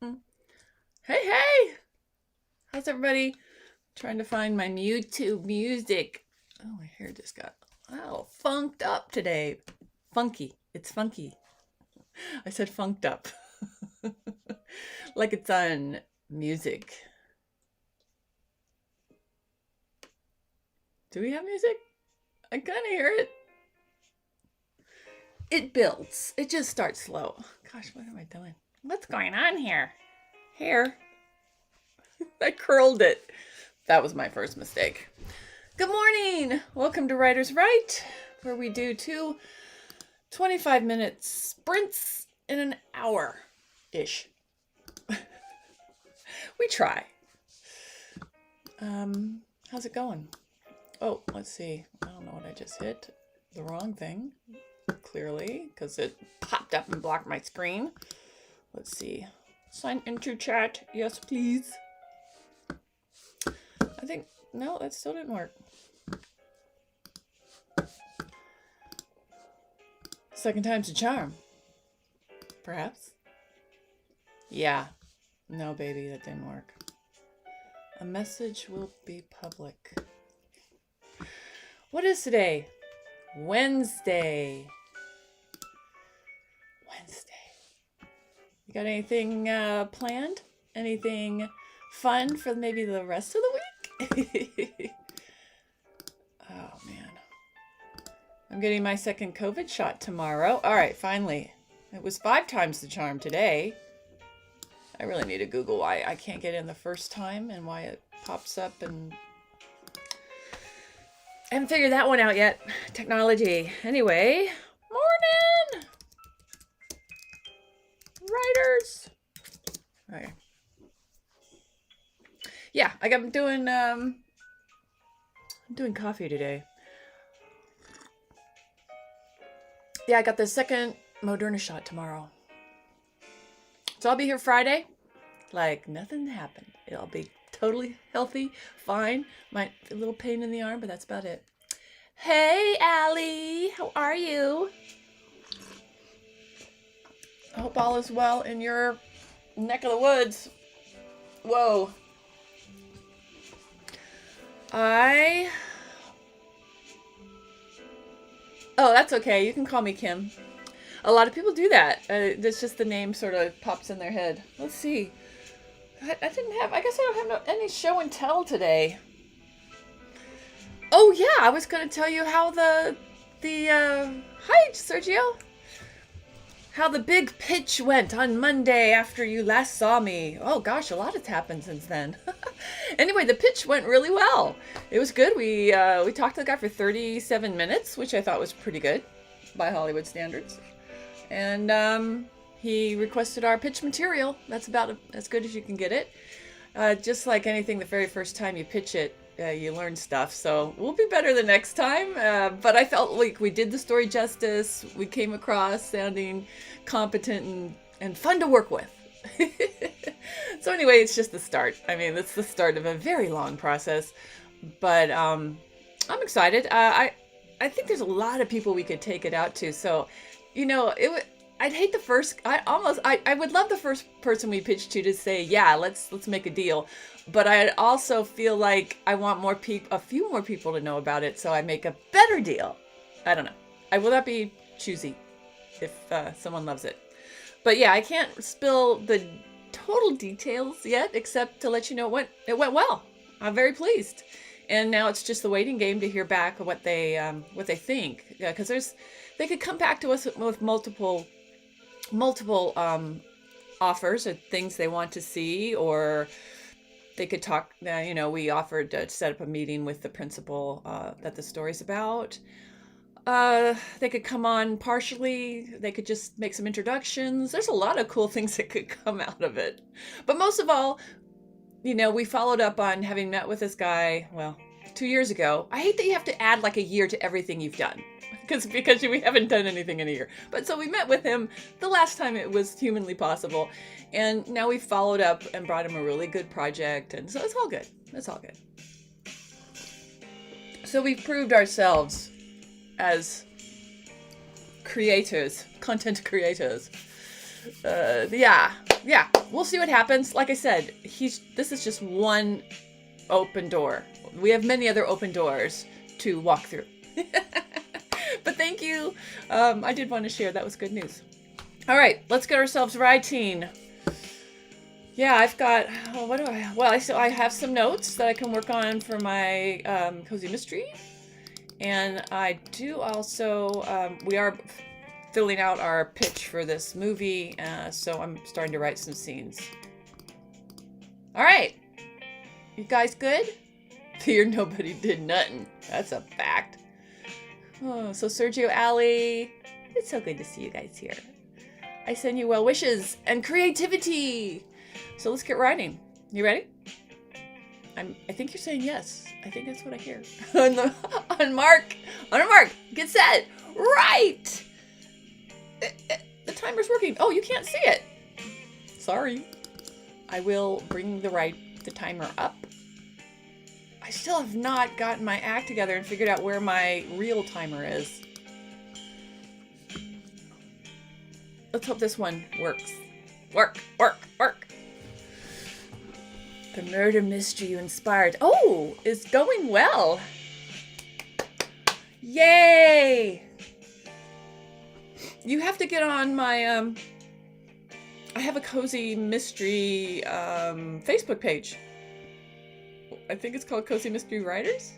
Mm. Hey, hey! How's everybody? Trying to find my YouTube music. Oh, my hair just got funked up today. Funky. It's funky. I said funked up. Like it's on music. Do we have music? I kind of hear it. It builds. It just starts slow. Gosh, what am I doing? What's going on here? Hair. I curled it. That was my first mistake. Good morning. Welcome to Writer's Right, where we do two 25-minute sprints in an hour ish. We try. How's it going? Oh, let's see. I don't know what I just hit. The wrong thing, clearly, because it popped up and blocked my screen. Let's see. Sign into chat. Yes, please. I think, no, that still didn't work. Second time's a charm. Perhaps? Yeah. No, baby, that didn't work. A message will be public. What is today? Wednesday. You got anything planned? Anything fun for maybe the rest of the week? Oh, man. I'm getting my second COVID shot tomorrow. All right, finally. It was 5 times the charm today. I really need to Google why I can't get in the first time and why it pops up, and I haven't figured that one out yet. Technology. Anyway, morning, writers. Okay. Yeah, I'm doing coffee today. Yeah, I got the second Moderna shot tomorrow. So I'll be here Friday like nothing happened. It'll be totally healthy, fine. Might a little pain in the arm, but that's about it. Hey, Allie, how are you? I hope all is well in your neck of the woods. Whoa. Oh, that's okay. You can call me Kim. A lot of people do that. It's just the name sort of pops in their head. Let's see. I didn't have, I guess I don't have any show and tell today. Oh yeah, I was going to tell you how hi Sergio. How the big pitch went on Monday after you last saw me. Oh gosh, a lot has happened since then. Anyway, the pitch went really well. It was good. We talked to the guy for 37 minutes, which I thought was pretty good by Hollywood standards. And he requested our pitch material. That's about as good as you can get it. Just like anything, the very first time you pitch it, you learn stuff. So we'll be better the next time. But I felt like we did the story justice. We came across sounding competent and fun to work with. So anyway, it's just the start. I mean, it's the start of a very long process. But I'm excited. I think there's a lot of people we could take it out to. So, I'd hate the first. I would love the first person we pitched to say, yeah, let's make a deal. But I also feel like I want a few more people to know about it, so I make a better deal. I don't know. I will not be choosy if someone loves it. But yeah, I can't spill the total details yet, except to let you know it went well. I'm very pleased. And now it's just the waiting game to hear back what they think. Yeah, because they could come back to us with multiple offers or things they want to see, or they could talk. We offered to set up a meeting with the principal that the story's about. They could come on partially. They could just make some introductions. There's a lot of cool things that could come out of it. But most of all, we followed up on having met with this guy, 2 years ago. I hate that you have to add like a year to everything you've done because we haven't done anything in a year. But so we met with him the last time it was humanly possible. And now we followed up and brought him a really good project. And so it's all good. It's all good. So we've proved ourselves as creators, content creators. Yeah. we'll see what happens. Like I said, this is just one open door. We have many other open doors to walk through. But thank you. I did want to share. That was good news. All right, let's get ourselves writing. Yeah, I've got, what do I, well, I have some notes that I can work on for my Cozy Mystery. And I do also, we are filling out our pitch for this movie, so I'm starting to write some scenes. All right, you guys good? Here, nobody did nothing. That's a fact. Oh, so Sergio, Allie, it's so good to see you guys here. I send you well wishes and creativity. So let's get writing. You ready? I think you're saying yes. I think that's what I hear. on mark, get set, right. The timer's working. Oh, you can't see it. Sorry. I will bring the timer up. I still have not gotten my act together and figured out where my real timer is. Let's hope this one works. Work. The murder mystery you inspired. Oh, is going well. Yay! You have to get on my, I have a Cozy Mystery Facebook page. I think it's called Cozy Mystery Writers.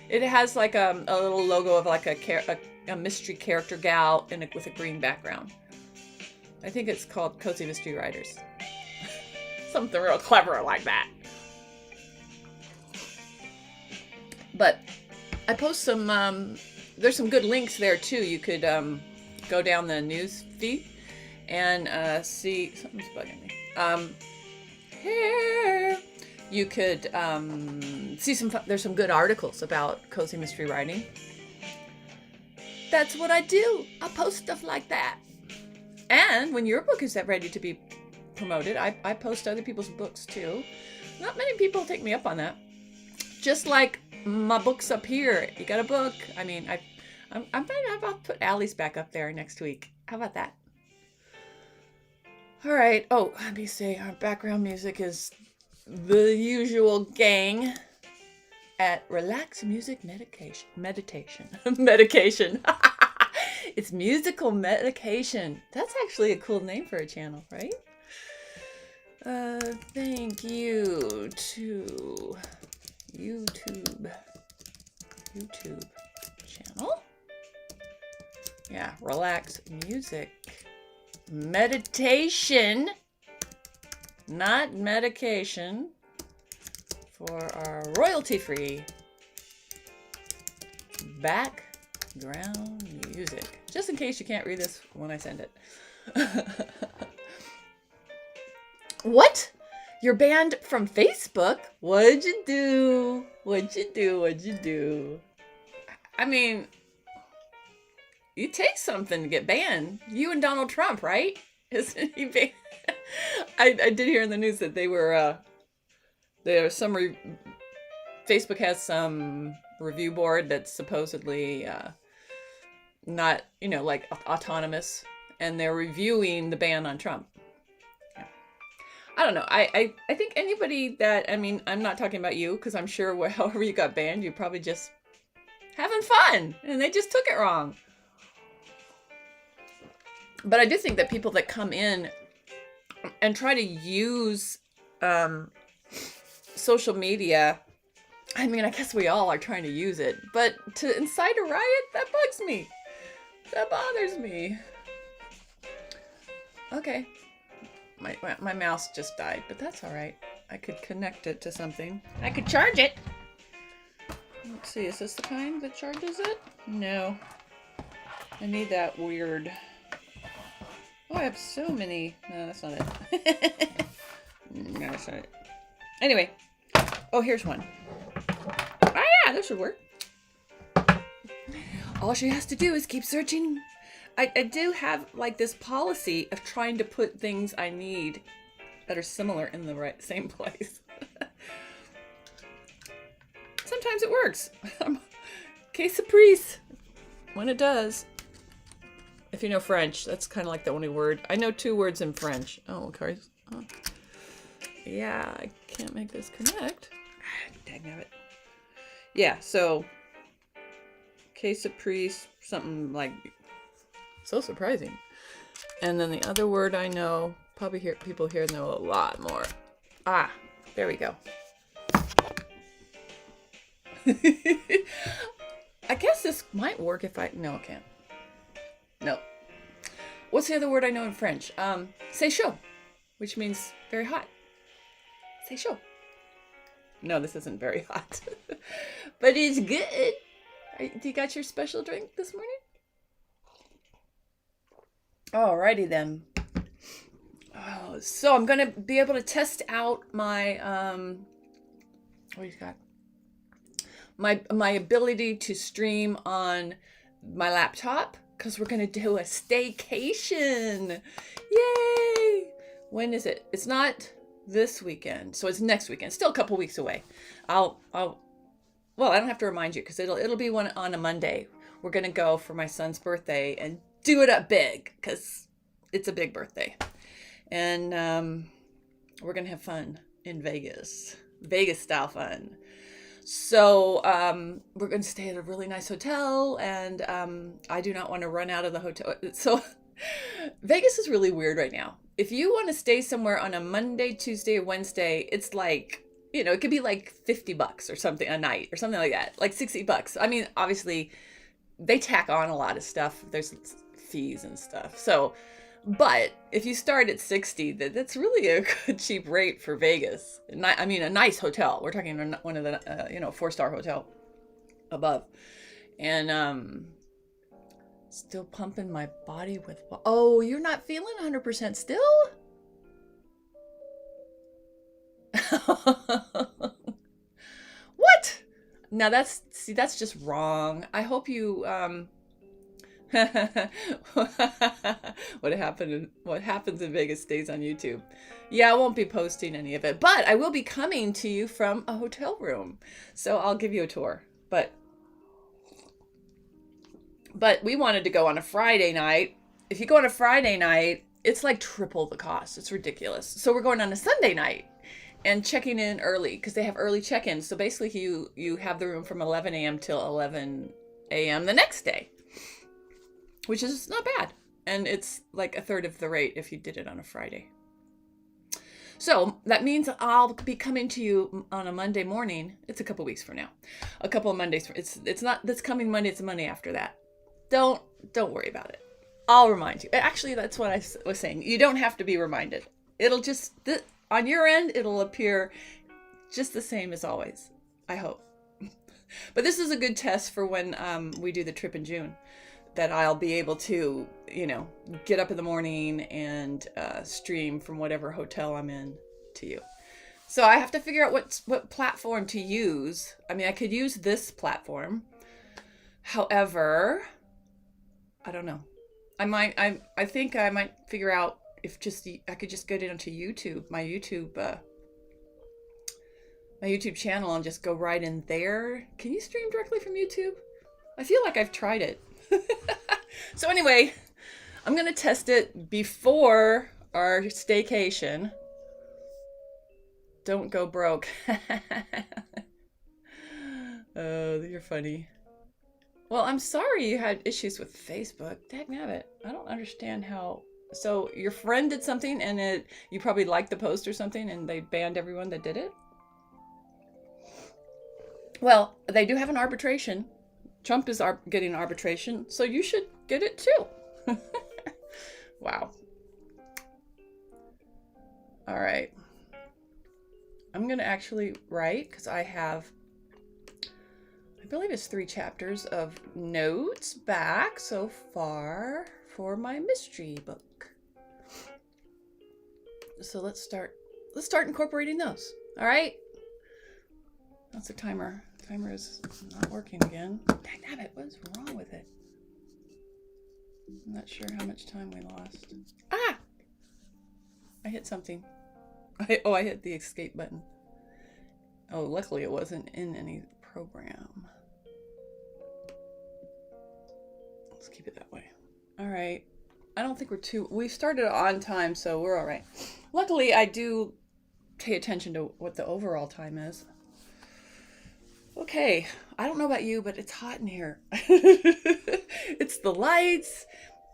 It has like a little logo of like a mystery character gal with a green background. I think it's called Cozy Mystery Writers. Something real clever like that. But I post some, there's some good links there too. You could go down the news feed and see, something's bugging me. Here. You could see there's some good articles about Cozy Mystery writing. That's what I do. I post stuff like that. And when your book is ready to be promoted, I post other people's books too. Not many people take me up on that. Just like my books up here. You got a book? I mean, I'm about to put Allie's back up there next week. How about that? All right. Oh, let me say our background music is the usual gang at Relax Music Meditation. It's musical medication. That's actually a cool name for a channel, right? Thank you to YouTube channel. Yeah, Relax Music Meditation, not medication, for our royalty-free background music. Just in case you can't read this when I send it. What? You're banned from Facebook? What'd you do? I mean, you take something to get banned. You and Donald Trump, right? Isn't he banned? I did hear in the news that they were, Facebook has some review board that's supposedly not, like autonomous, and they're reviewing the ban on Trump. Yeah. I don't know. I think anybody that, I'm not talking about you, because I'm sure however you got banned, you're probably just having fun, and they just took it wrong. But I do think that people that come in and try to use social media, I guess we all are trying to use it, but to incite a riot, that bugs me. That bothers me. Okay. My mouse just died, but that's all right. I could connect it to something. I could charge it. Let's see, is this the kind that charges it? No. I need that weird... Oh, I have so many. No, that's not it. No, that's not it. Anyway. Oh, here's one. Oh, yeah, this should work. All she has to do is keep searching. I do have, like, this policy of trying to put things I need that are similar in the same place. Sometimes it works. Que surprise. When it does. If you know French, that's kind of like the only word. I know 2 words in French. Oh, okay. Yeah, I can't make this connect. Dang it. Yeah, so Caprice, something like, so surprising. And then the other word I know, probably people here know a lot more. Ah, there we go. I guess this might work if I, no, it can't. No. What's the other word I know in French? C'est chaud, which means very hot. C'est chaud. No, this isn't very hot, but it's good. Do you got your special drink this morning? Alrighty then. Oh, so I'm gonna be able to test out my what do you got? My ability to stream on my laptop, because we're gonna do a staycation. Yay! When is it? It's not this weekend, so it's next weekend. Still a couple weeks away. Well, I don't have to remind you, because it'll be one on a Monday. We're gonna go for my son's birthday and do it up big, because it's a big birthday. And we're gonna have fun in Vegas style fun. So we're gonna stay at a really nice hotel, and I do not want to run out of the hotel. So Vegas is really weird right now. If you want to stay somewhere on a Monday, Tuesday, or Wednesday, it's like, it could be like $50 or something a night or something like that, like $60. I mean, obviously they tack on a lot of stuff. There's fees and stuff. So, but if you start at 60, that's really a good cheap rate for Vegas. I mean, a nice hotel. We're talking one of the 4-star hotel above, and still pumping my body with. Oh, you're not feeling 100% still? What? Now that's just wrong. I hope you what happens in Vegas stays on YouTube. Yeah, I won't be posting any of it, but I will be coming to you from a hotel room. So I'll give you a tour. But we wanted to go on a Friday night. If you go on a Friday night, it's like triple the cost. It's ridiculous. So we're going on a Sunday night and checking in early, because they have early check-ins. So basically you have the room from 11 a.m. till 11 a.m. the next day, which is not bad. And it's like a third of the rate if you did it on a Friday. So that means I'll be coming to you on a Monday morning. It's a couple weeks from now. A couple of Mondays. It's not this coming Monday. It's the Monday after that. Don't worry about it. I'll remind you. Actually, that's what I was saying. You don't have to be reminded. It'll just, on your end, it'll appear just the same as always. I hope. But this is a good test for when we do the trip in June, that I'll be able to, get up in the morning and stream from whatever hotel I'm in to you. So I have to figure out what platform to use. I mean, I could use this platform. However, I don't know. I think I might figure out if I could just get onto YouTube, my YouTube channel, and just go right in there. Can you stream directly from YouTube? I feel like I've tried it. So anyway, I'm going to test it before our staycation. Don't go broke. Oh, you're funny. Well, I'm sorry you had issues with Facebook. Dagnabbit. I don't understand how. So your friend did something, and you probably liked the post or something, and they banned everyone that did it? Well, they do have an arbitration. Trump is getting arbitration, so you should get it too. Wow. All right. I'm going to actually write, because I believe it's 3 chapters of notes back so far for my mystery book. So let's start incorporating those. All right. That's the timer. Timer is not working again. Damn it, what is wrong with it? I'm not sure how much time we lost. Ah! I hit something. I hit the escape button. Oh, luckily it wasn't in any program. Let's keep it that way. All right. I don't think we started on time, so we're all right. Luckily, I do pay attention to what the overall time is. Okay, I don't know about you, but it's hot in here. It's the lights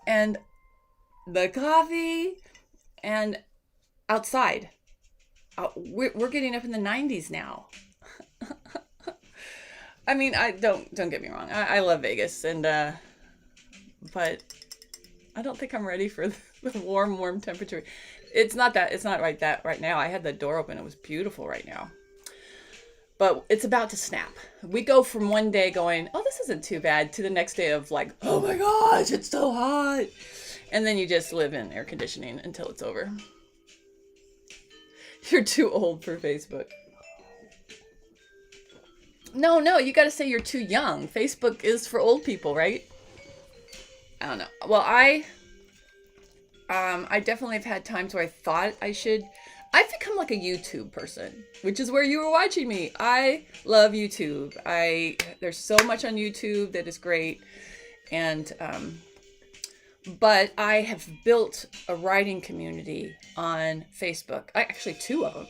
and the coffee and outside. We're getting up in the 90s now. I mean, I don't get me wrong. I love Vegas, and but I don't think I'm ready for the warm temperature. It's not right that right now. I had the door open. It was beautiful right now. But it's about to snap. We go from one day going, "Oh, this isn't too bad," to the next day of like, "Oh my gosh, it's so hot." And then you just live in air conditioning until it's over. You're too old for Facebook. No, you got to say you're too young. Facebook is for old people, right? I don't know. Well, I definitely have had times where I thought I should. I've become like a YouTube person, which is where you were watching me. I love YouTube. There's so much on YouTube that is great, and but I have built a writing community on Facebook. Actually, two of them,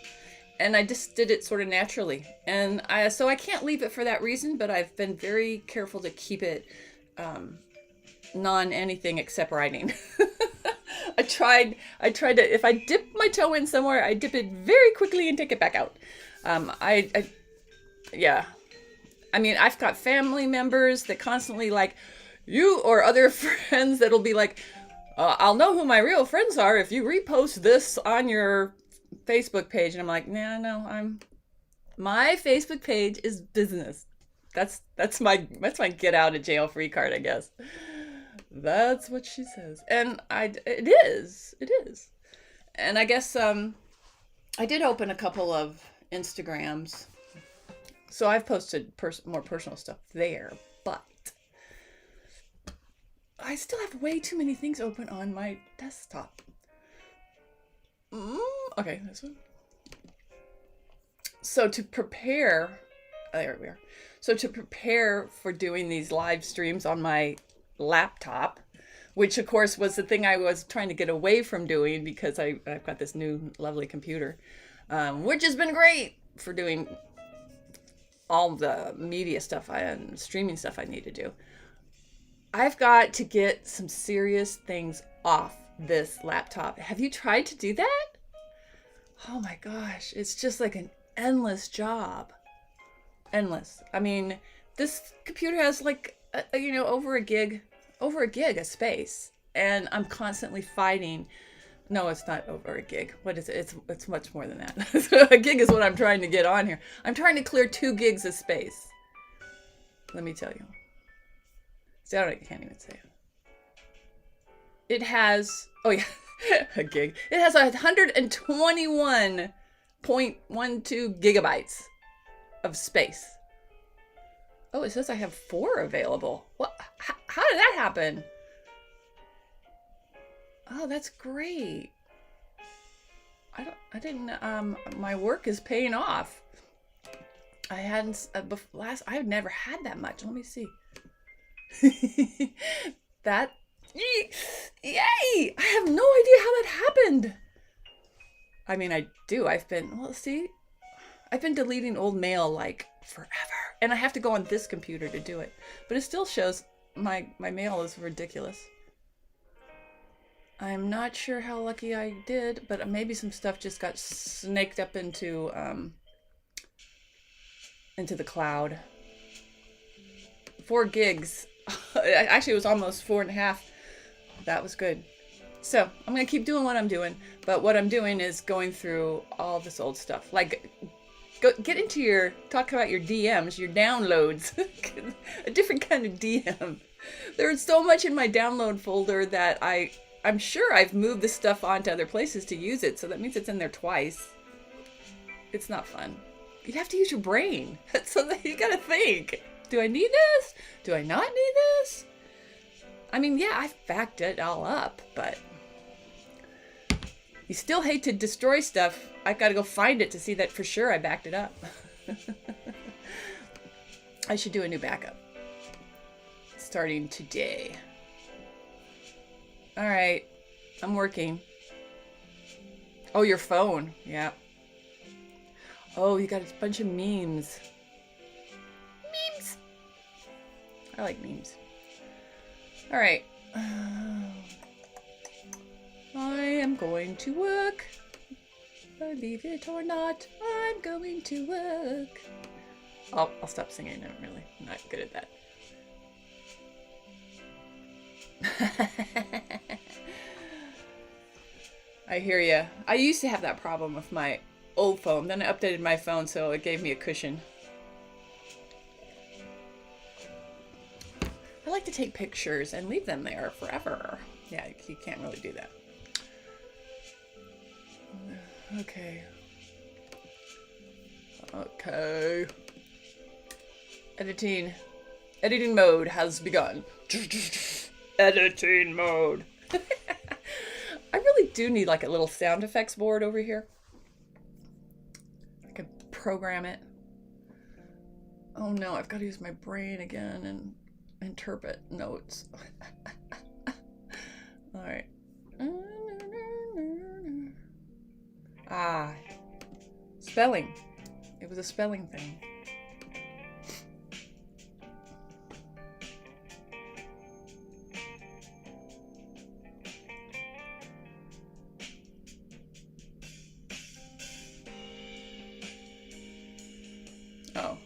and I just did it sort of naturally, and so I can't leave it for that reason. But I've been very careful to keep it non anything except writing. I tried to, if I dip my toe in somewhere, I dip it very quickly and take it back out. Yeah. I mean, I've got family members that constantly like you or other friends that'll be like, I'll know who my real friends are if you repost this on your Facebook page. And I'm like, nah, no, my Facebook page is business. That's my get out of jail free card, I guess. That's what she says. And it is. And I guess I did open a couple of Instagrams. So I've posted more personal stuff there, but I still have way too many things open on my desktop. Okay, this one. So to prepare, there we are. So to prepare for doing these live streams on my laptop, which of course was the thing I was trying to get away from doing because I've got this new lovely computer, which has been great for doing all the media stuff and streaming stuff I need to do. I've got to get some serious things off this laptop. Have you tried to do that? Oh my gosh, it's just like an endless job. Endless. I mean, this computer has like over a gig of space, and I'm constantly fighting. No, it's not over a gig. What is it? It's much more than that. A gig is what I'm trying to get on here. I'm trying to clear 2 gigs of space. Let me tell you. See, I can't even say it. It has, oh yeah, a gig. It has 121.12 gigabytes of space. Oh, it says I have 4 available. What? How did that happen? Oh, that's great. I didn't, my work is paying off. I hadn't, I've never had that much. Let me see. That, yay! I have no idea how that happened. I mean, I do. I've been deleting old mail like forever. And I have to go on this computer to do it. But it still shows my mail is ridiculous. I'm not sure how lucky I did, but maybe some stuff just got snaked up into the cloud. 4 gigs. Actually, it was almost 4.5. That was good. So I'm going to keep doing what I'm doing. But what I'm doing is going through all this old stuff. Like, get into talk about your DMs, your downloads. A different kind of DM. There's so much in my download folder that I'm sure I've moved this stuff onto other places to use it. So that means it's in there twice. It's not fun. You have to use your brain. So that you got to think. Do I need this? Do I not need this? I mean, yeah, I've backed it all up, but you still hate to destroy stuff. I've got to go find it to see that for sure I backed it up. I should do a new backup. Starting today. All right, I'm working. Oh, your phone. Yeah. Oh, you got a bunch of memes. Memes. I like memes. All right. I am going to work. Believe it or not, I'm going to work. I'll stop singing. I'm not good at that. I hear ya. I used to have that problem with my old phone. Then I updated my phone, so it gave me a cushion. I like to take pictures and leave them there forever. Yeah, you can't really do that. Okay. Okay. Editing mode has begun. Editing mode. I really do need like a little sound effects board over here. I could program it. Oh no, I've got to use my brain again and interpret notes. All right. Ah, spelling. It was a spelling thing. Oh.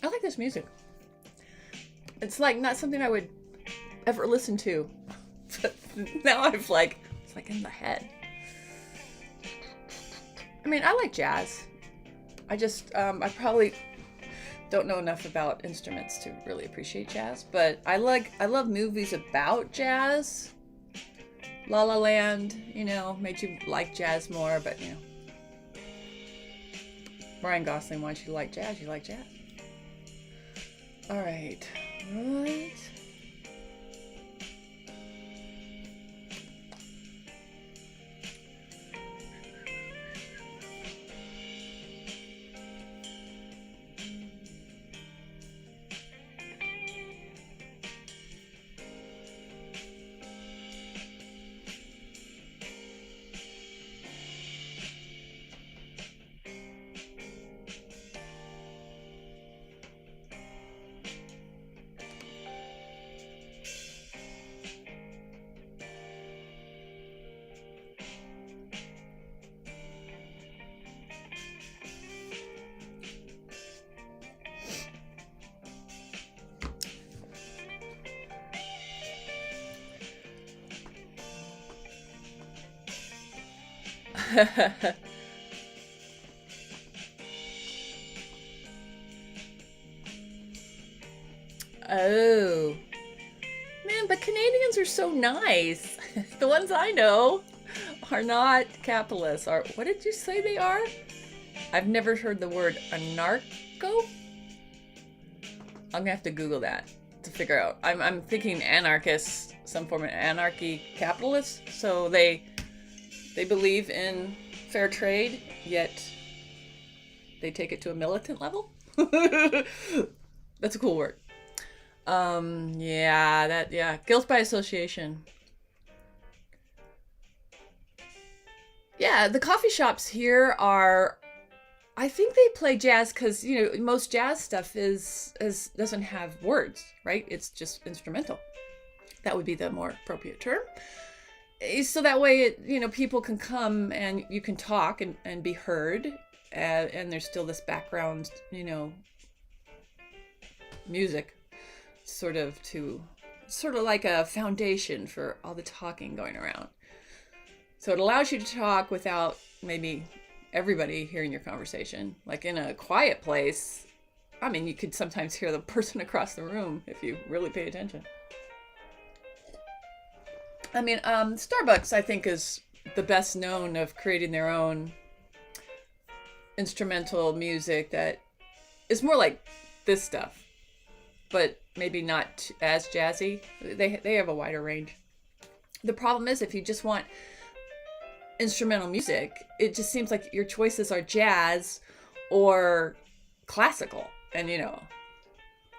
I like this music. It's like not something I would ever listen to. But now it's like in the head. I mean, I like jazz. I just, I probably don't know enough about instruments to really appreciate jazz, but I love movies about jazz. La La Land, made you like jazz more, but Ryan Gosling wants you to like jazz, you like jazz. All right. Right. Oh. Man, but Canadians are so nice. The ones I know are not capitalists. What did you say they are? I've never heard the word anarcho. I'm gonna have to Google that to figure out. I'm thinking anarchist, some form of anarchy capitalist. So they believe in fair trade, yet they take it to a militant level. That's a cool word. Yeah, guilt by association. Yeah, the coffee shops here are, I think they play jazz because, most jazz stuff doesn't have words, right? It's just instrumental. That would be the more appropriate term. So that way, people can come and you can talk and be heard, and there's still this background, music, sort of like a foundation for all the talking going around. So it allows you to talk without maybe everybody hearing your conversation. Like in a quiet place, I mean, you could sometimes hear the person across the room if you really pay attention. I mean, Starbucks, I think, is the best known of creating their own instrumental music that is more like this stuff, but maybe not as jazzy. They have a wider range. The problem is, if you just want instrumental music, it just seems like your choices are jazz or classical. And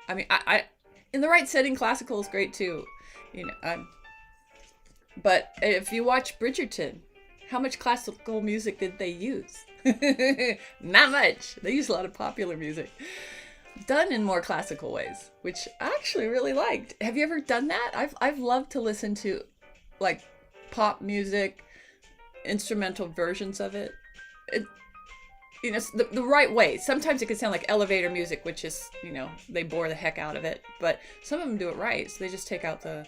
I mean, I in the right setting, classical is great too. You know, but if you watch Bridgerton, how much classical music did they use? Not much. They use a lot of popular music done in more classical ways, which I actually really liked. Have you ever done that? I've loved to listen to like pop music, instrumental versions of it. The right way. Sometimes it can sound like elevator music, which is, they bore the heck out of it. But some of them do it right. So they just take out the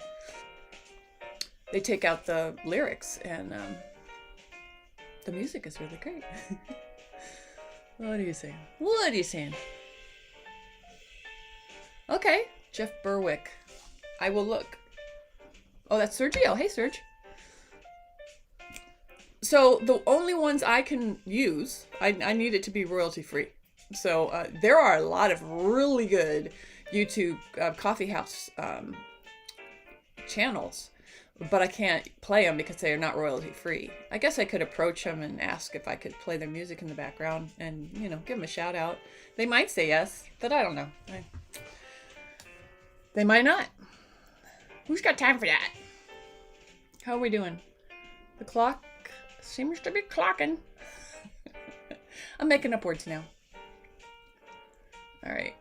lyrics, and the music is really great. What are you saying? What are you saying? Okay, Jeff Berwick. I will look. Oh, that's Sergio. Hey, Serge. So the only ones I can use, I need it to be royalty free. So there are a lot of really good YouTube coffee house channels, but I can't play them because they are not royalty free. I guess I could approach them and ask if I could play their music in the background and, give them a shout out. They might say yes, but I don't know. They might not. Who's got time for that? How are we doing? The clock seems to be clocking. I'm making up words now. All right.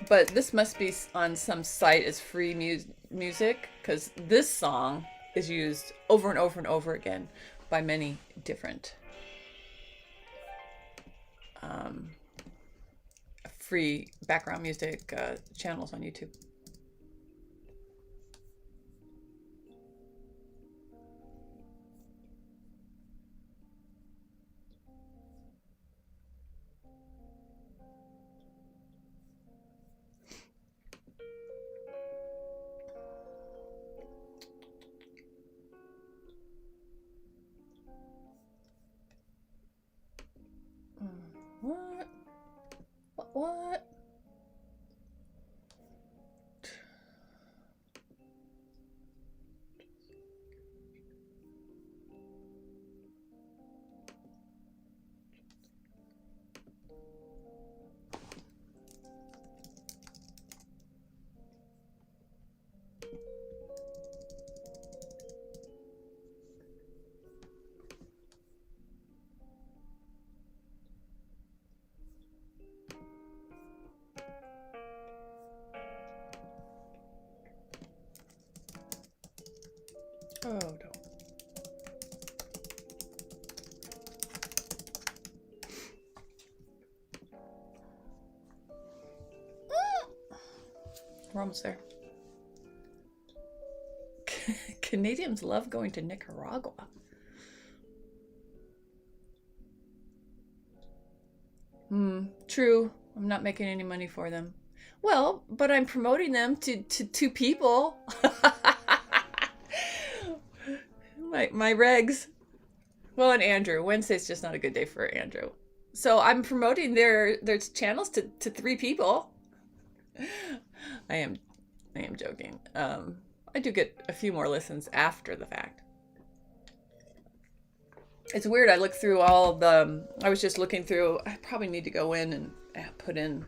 But this must be on some site as free music, because this song is used over and over and over again by many different free background music channels on YouTube. What? Oh, no. We're almost there. Canadians love going to Nicaragua. True. I'm not making any money for them. Well, but I'm promoting them to two people. my regs. Well, and Andrew. Wednesday's just not a good day for Andrew. So I'm promoting their channels to 3 people. I am joking. I do get a few more listens after the fact. It's weird. I looked through all the. I was just looking through. I probably need to go in and put in,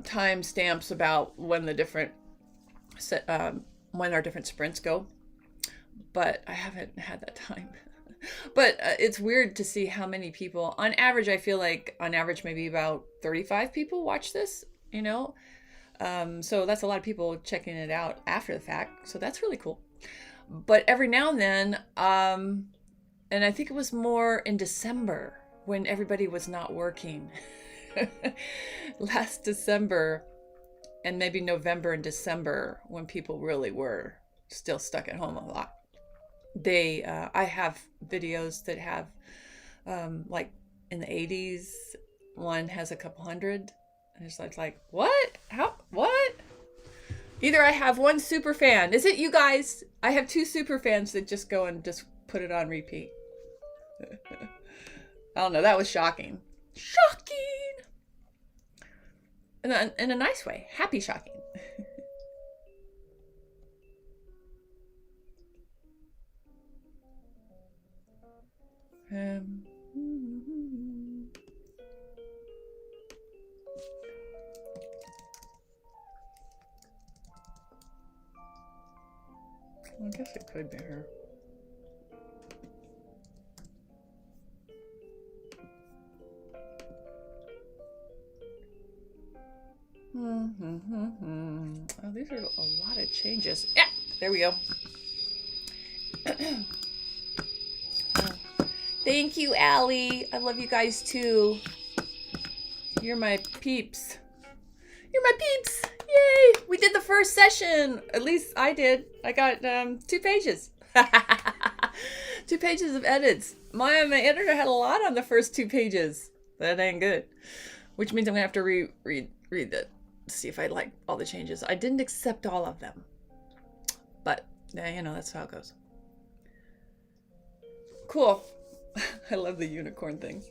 time stamps about when the different when our different sprints go. But I haven't had that time. But it's weird to see how many people, on average, I feel like on average maybe about 35 people watch this, so that's a lot of people checking it out after the fact. So that's really cool. But every now and then, and I think it was more in December when everybody was not working. Last December, and maybe November and December when people really were still stuck at home a lot. I have videos that have like in the 80s, one has a couple hundred, and it's like what? How? What? Either I have one super fan. Is it you guys? I have two super fans that just go and just put it on repeat. I don't know. That was shocking. Shocking! In a nice way. Happy shocking. I guess it could be her. Oh, these are a lot of changes. Yeah, there we go. Thank you, Allie. I love you guys too. You're my peeps. You're my peeps. Yay! We did the first session. At least I did. I got 2 pages. 2 pages of edits. My editor had a lot on the first 2 pages. That ain't good. Which means I'm gonna have to read that. See if I like all the changes. I didn't accept all of them, but yeah, that's how it goes. Cool. I love the unicorn things.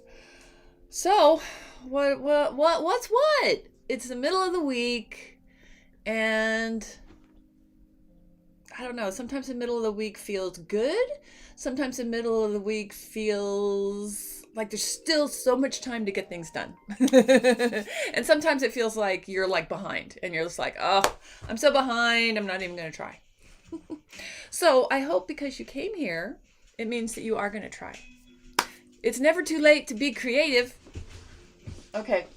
So, what's what? It's the middle of the week, and I don't know. Sometimes the middle of the week feels good. Sometimes the middle of the week feels like there's still so much time to get things done. And sometimes it feels like you're like behind and you're just like, oh, I'm so behind. I'm not even going to try. So I hope because you came here, it means that you are going to try. It's never too late to be creative. Okay.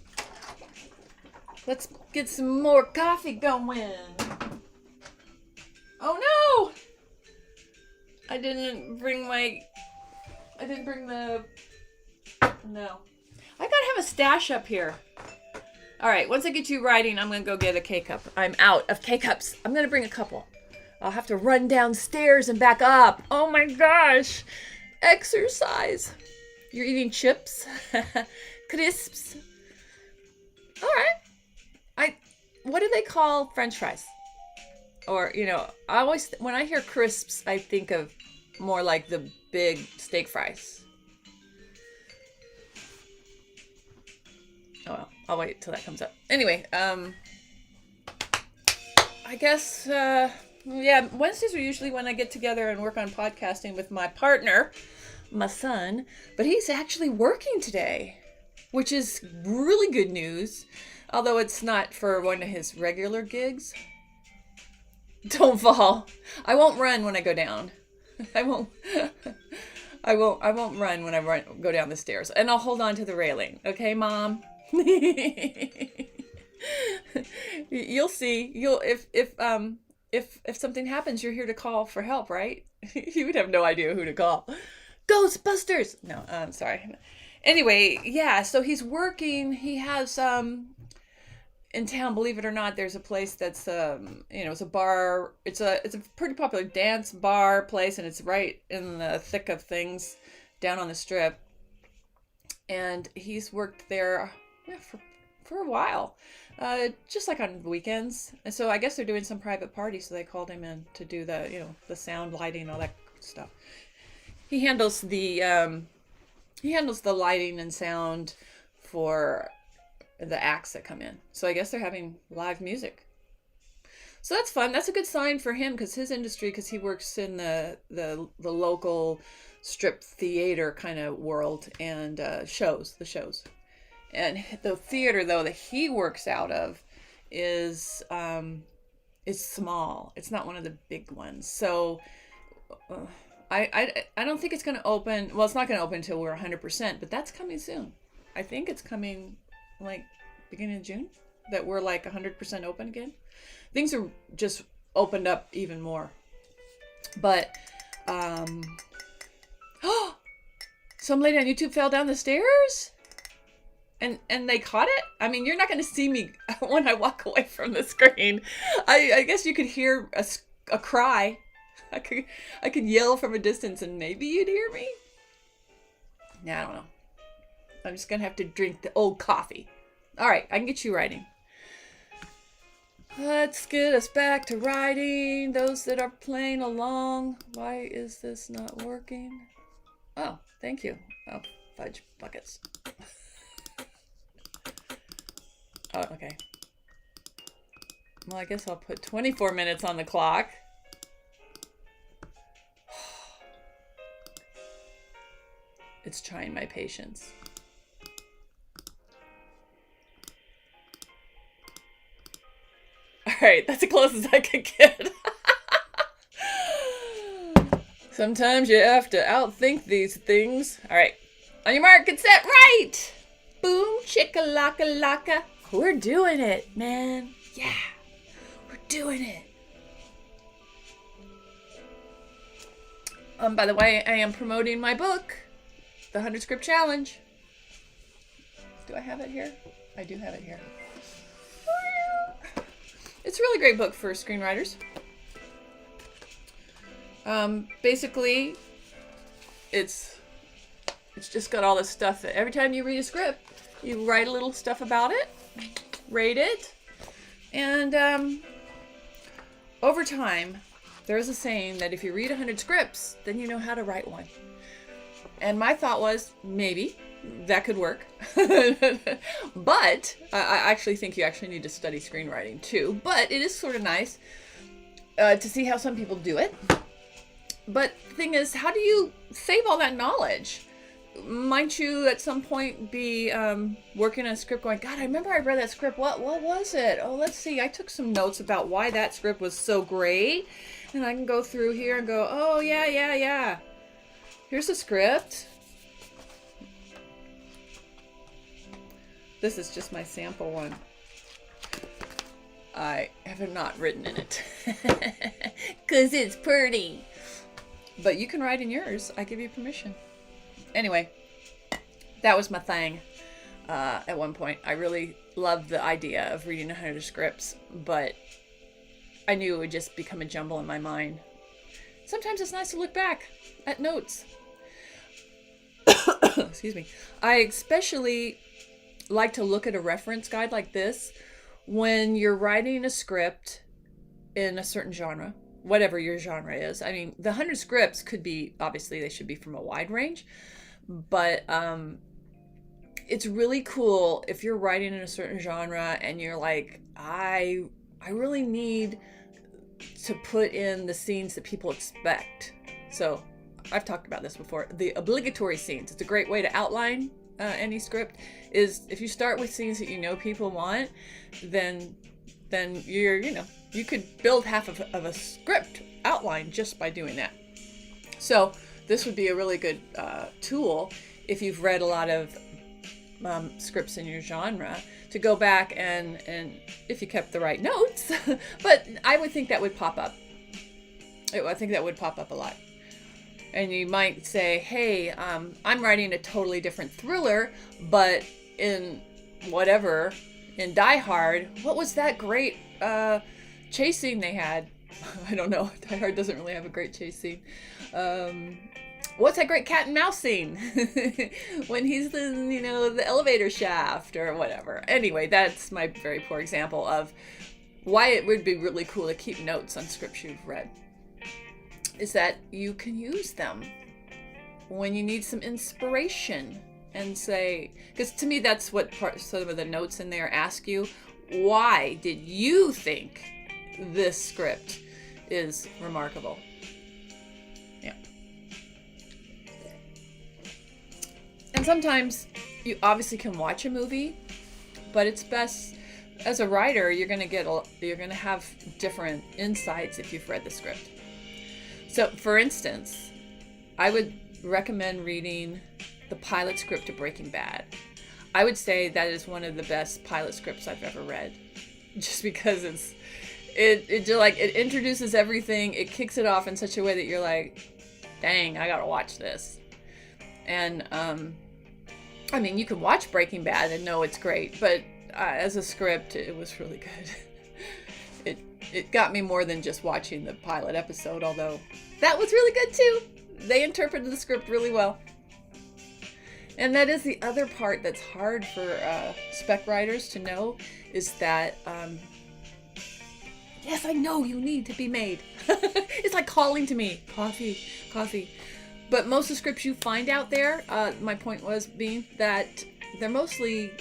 Let's get some more coffee going. Oh no! I didn't bring the... No. I gotta have a stash up here. All right, once I get you writing, I'm gonna go get a K-cup. I'm out of K-cups. I'm gonna bring a couple. I'll have to run downstairs and back up. Oh my gosh. Exercise. You're eating chips? Crisps? All right. What do they call French fries? Or, I always, when I hear crisps, I think of more like the big steak fries. Oh well, I'll wait till that comes up. Anyway, I guess, Wednesdays are usually when I get together and work on podcasting with my partner, my son, but he's actually working today, which is really good news, although it's not for one of his regular gigs. Don't fall. I won't run when I go down. I won't run when I go down the stairs, and I'll hold on to the railing. Okay, Mom? You'll see. If something happens, you're here to call for help, right? You would have no idea who to call. Ghostbusters. No, I'm sorry. Anyway, yeah. So he's working. He has in town. Believe it or not, there's a place that's it's a bar. It's a pretty popular dance bar place, and it's right in the thick of things, down on the strip. And he's worked there. Yeah, for a while, just like on weekends. And so I guess they're doing some private party, so they called him in to do the the sound, lighting, all that stuff. He handles the lighting and sound for the acts that come in. So I guess they're having live music. So that's fun. That's a good sign for him because he works in the local strip theater kind of world and the shows. And the theater, though, that he works out of is small. It's not one of the big ones. So I don't think it's going to open. Well, it's not going to open until we're 100%, but that's coming soon. I think it's coming like beginning of June that we're like 100% open again. Things are just opened up even more. But some lady on YouTube fell down the stairs? And they caught it. I mean, you're not going to see me when I walk away from the screen. I guess you could hear a cry. I could yell from a distance and maybe you'd hear me. Yeah, I don't know. I'm just going to have to drink the old coffee. All right, I can get you writing. Let's get us back to writing. Those that are playing along. Why is this not working? Oh, thank you. Oh, fudge buckets. Oh, okay. Well, I guess I'll put 24 minutes on the clock. It's trying my patience. All right, that's as close as I could get. Sometimes you have to outthink these things. All right, on your mark, get set, right! Boom, chicka-laka-laka. We're doing it, man. Yeah, we're doing it. By the way, I am promoting my book, The 100 Script Challenge. Do I have it here? I do have it here. It's a really great book for screenwriters. Basically, it's just got all this stuff that every time you read a script, you write a little stuff about it, rate it, and over time, there's a saying that if you read 100 scripts, then you know how to write one. And my thought was, maybe that could work. But I actually think you actually need to study screenwriting too. But it is sort of nice to see how some people do it. But the thing is, how do you save all that knowledge? Might you at some point be working on a script going, God, I remember I read that script. What was it? Oh, let's see. I took some notes about why that script was so great. And I can go through here and go, oh, yeah. Here's the script. This is just my sample one. I have not written in it. Because it's pretty. But you can write in yours. I give you permission. Anyway, that was my thing. At one point, I really loved the idea of reading 100 scripts, but I knew it would just become a jumble in my mind. Sometimes it's nice to look back at notes. Excuse me. I especially like to look at a reference guide like this when you're writing a script in a certain genre, whatever your genre is. I mean, the 100 scripts could be, obviously they should be from a wide range, but it's really cool if you're writing in a certain genre and you're like, I really need to put in the scenes that people expect. So I've talked about this before. The obligatory scenes. It's a great way to outline any script. Is if you start with scenes that you know people want, then you could build half of a script outline just by doing that. So this would be a really good tool if you've read a lot of scripts in your genre to go back and if you kept the right notes. But I would think that would pop up. I think that would pop up a lot. And you might say, hey, I'm writing a totally different thriller, but in Die Hard, what was that great chase scene they had? I don't know. Die Hard doesn't really have a great chase scene. What's that great cat and mouse scene? When he's in, the elevator shaft or whatever. Anyway, that's my very poor example of why it would be really cool to keep notes on scripts you've read. Is that you can use them when you need some inspiration and say, because to me that's what some of the notes in there ask you. Why did you think this script is remarkable? Yeah. And sometimes you obviously can watch a movie, but it's best as a writer, you're going to have different insights if you've read the script. So, for instance, I would recommend reading the pilot script to Breaking Bad. I would say that is one of the best pilot scripts I've ever read, just because it introduces everything. It kicks it off in such a way that you're like, dang, I gotta watch this. And I mean, you can watch Breaking Bad and know it's great, but as a script, it was really good. It got me more than just watching the pilot episode, although that was really good too. They interpreted the script really well. And that is the other part that's hard for spec writers to know, is that, yes, I know you need to be made. It's like calling to me, coffee, coffee. But most of the scripts you find out there, my point was being that they're mostly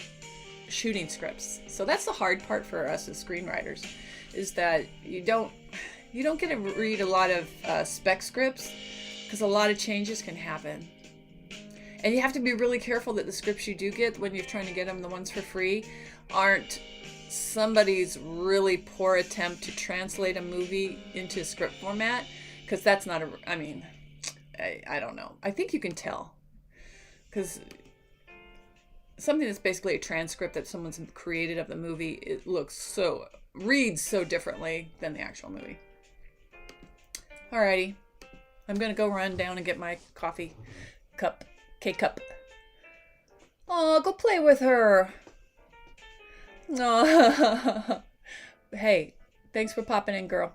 shooting scripts. So that's the hard part for us as screenwriters, is that you don't get to read a lot of spec scripts, because a lot of changes can happen. And you have to be really careful that the scripts you do get, when you're trying to get them, the ones for free, aren't somebody's really poor attempt to translate a movie into script format, because that's not I don't know. I think you can tell, because something that's basically a transcript that someone's created of the movie, it reads so differently than the actual movie. Alrighty, I'm gonna go run down and get my coffee cup, K-cup. Oh, go play with her. Oh. Hey, thanks for popping in, girl.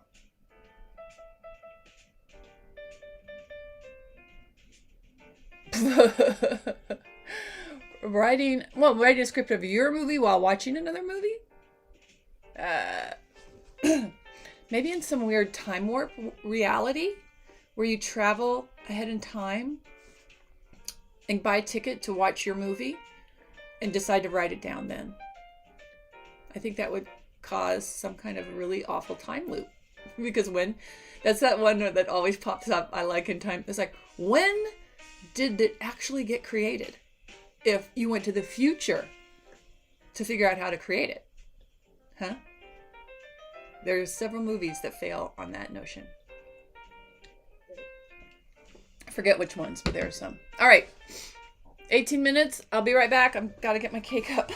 Writing a script of your movie while watching another movie? Maybe in some weird time warp reality where you travel ahead in time and buy a ticket to watch your movie and decide to write it down then. I think that would cause some kind of really awful time loop. Because that's that one that always pops up, I like in time. It's like, when did it actually get created? If you went to the future to figure out how to create it. Huh? There's several movies that fail on that notion. I forget which ones, but there are some. All right. 18 minutes. I'll be right back. I've got to get my cake up.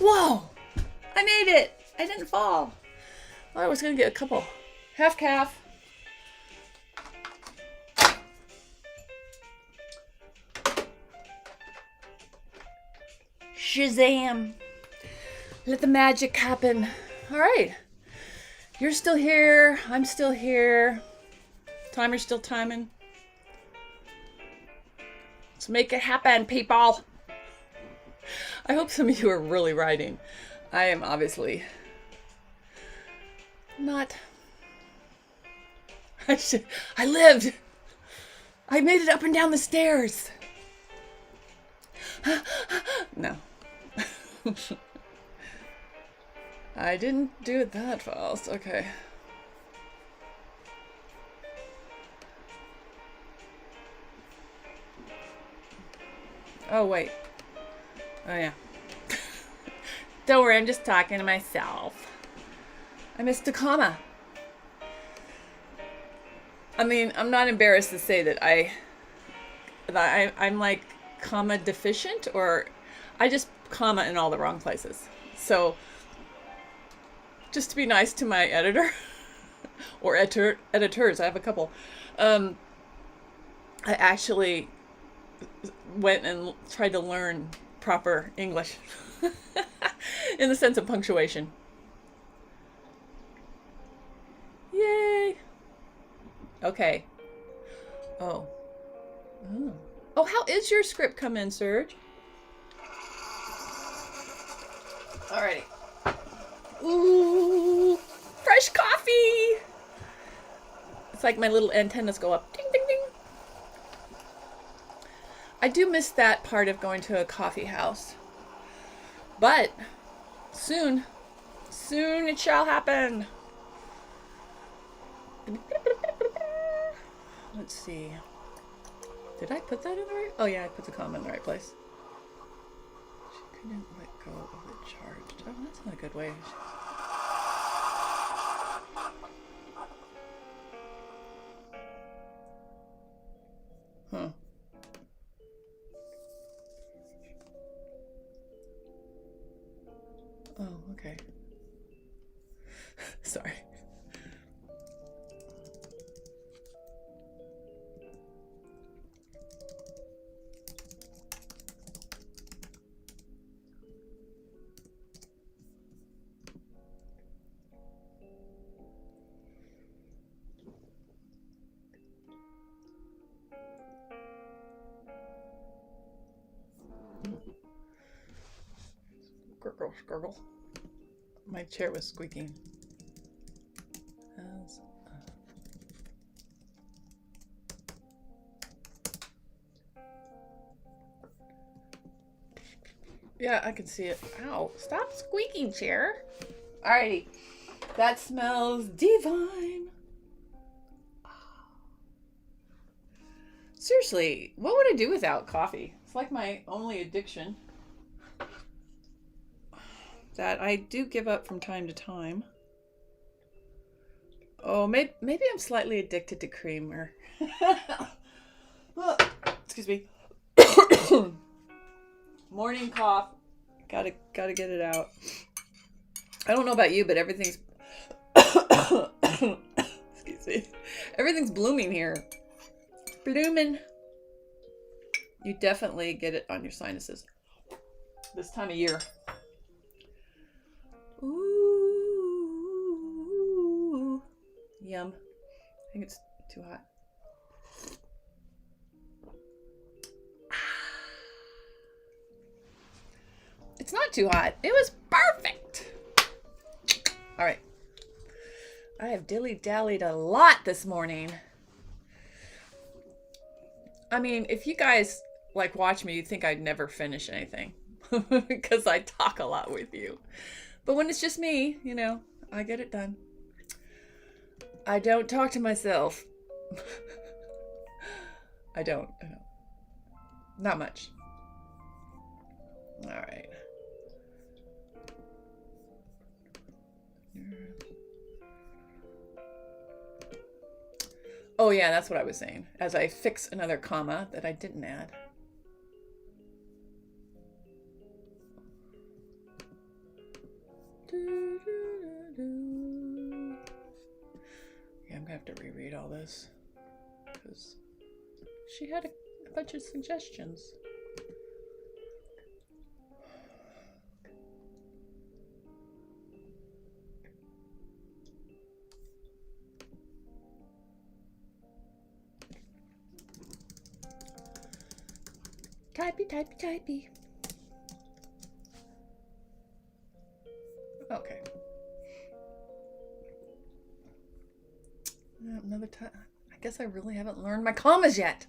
Whoa! I made it! I didn't fall. I was gonna get a couple. Half calf. Shazam! Let the magic happen. Alright. You're still here. I'm still here. Timer's still timing. Let's make it happen, people. I hope some of you are really writing. I am obviously not. I lived. I made it up and down the stairs. No. I didn't do it that fast. Okay. Oh, wait. Oh, yeah. Don't worry, I'm just talking to myself. I missed a comma. I mean, I'm not embarrassed to say that I'm like comma deficient, or I just comma in all the wrong places. So, just to be nice to my editor, or editors, I have a couple. I actually went and tried to learn proper English in the sense of punctuation. Yay! Okay. Oh. Oh, how is your script come in, Serge? Alrighty. Ooh, fresh coffee! It's like my little antennas go up. Ding, ding, ding. I do miss that part of going to a coffee house. But soon it shall happen. Let's let's see. Did I put that in the right? Oh yeah, I put the comma in the right place. She couldn't let go of it charged. Oh, that's not a good way. Huh. Oh, okay. Sorry. Gurgle, gurgle. My chair was squeaking. Yeah, I can see it. Ow. Stop squeaking, chair. Alrighty. That smells divine. Seriously, what would I do without coffee? It's like my only addiction that I do give up from time to time. Oh, maybe I'm slightly addicted to creamer. Oh, excuse me. Morning cough. Gotta get it out. I don't know about you, but everything's excuse me. Everything's blooming here. Blooming. You definitely get it on your sinuses this time of year. Ooh. Yum. I think it's too hot. It's not too hot. It was perfect. All right. I have dilly-dallied a lot this morning. I mean, if you guys like watch me, you'd think I'd never finish anything because I talk a lot with you. But when it's just me, you know, I get it done. I don't talk to myself. I don't. Not much. All right. Oh yeah, that's what I was saying. As I fix another comma that I didn't add. Yeah, I'm gonna have to reread all this because she had a bunch of suggestions. Typey. Okay. Another time. I guess I really haven't learned my commas yet.